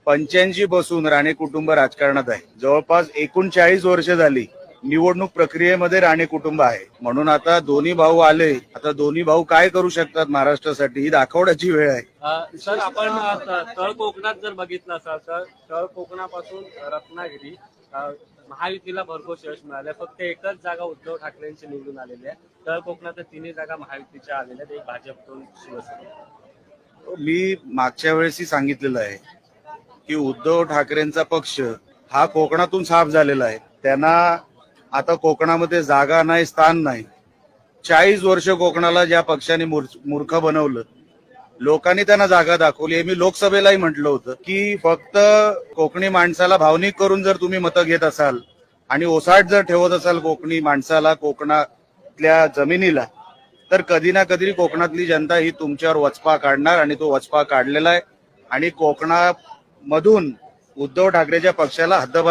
85 पासून राणे कुटुंब राजकारणात आहे. जवळपास 39 वर्ष झाली निवडणूक प्रक्रियेमध्ये राणे कुटुंब आहे. म्हणून आता दोन्ही भाऊ आले. आता दोन्ही भाऊ काय करू शकतात महाराष्ट्रासाठी ही दाखवण्याची वेळ आहे. सर, आपण तळ कोकणात जर बघितलं असाल तर तळ कोकणापासून रत्नागिरी महायुतीला भरघोस यश मिळालं. फक्त एकच जागा उद्धव ठाकरेंची निवडून आलेली आहे. तळ कोकणात 3 जागा महायुतीच्या आलेल्या आहेत, एक भाजप 2 शिवसेना. मी मागच्या वेळेसही सांगितलेलं आहे की उद्धव ठाकरेंचा पक्ष हा कोकणातून साफ झालेला आहे. त्यांना आता कोकणामध्ये जागा नाही, स्थान नाही. 40 वर्ष कोकणाला ज्या पक्षाने मूर्ख बनवलं, लोकांनी त्यांना जागा दाखवली. हे मी लोकसभेलाही म्हटलं होतं की फक्त कोकणी माणसाला भावनिक करून जर तुम्ही मतं घेत असाल आणि ओसाट जर ठेवत असाल कोकणी माणसाला, कोकणातल्या जमिनीला, तर कधी ना कधी कोकणातली जनता ही तुमच्यावर वचपा काढणार आणि तो वचपा काढलेला आहे. आणि कोकणामधून उद्धव ठाकरेच्या पक्षाला हद्दपार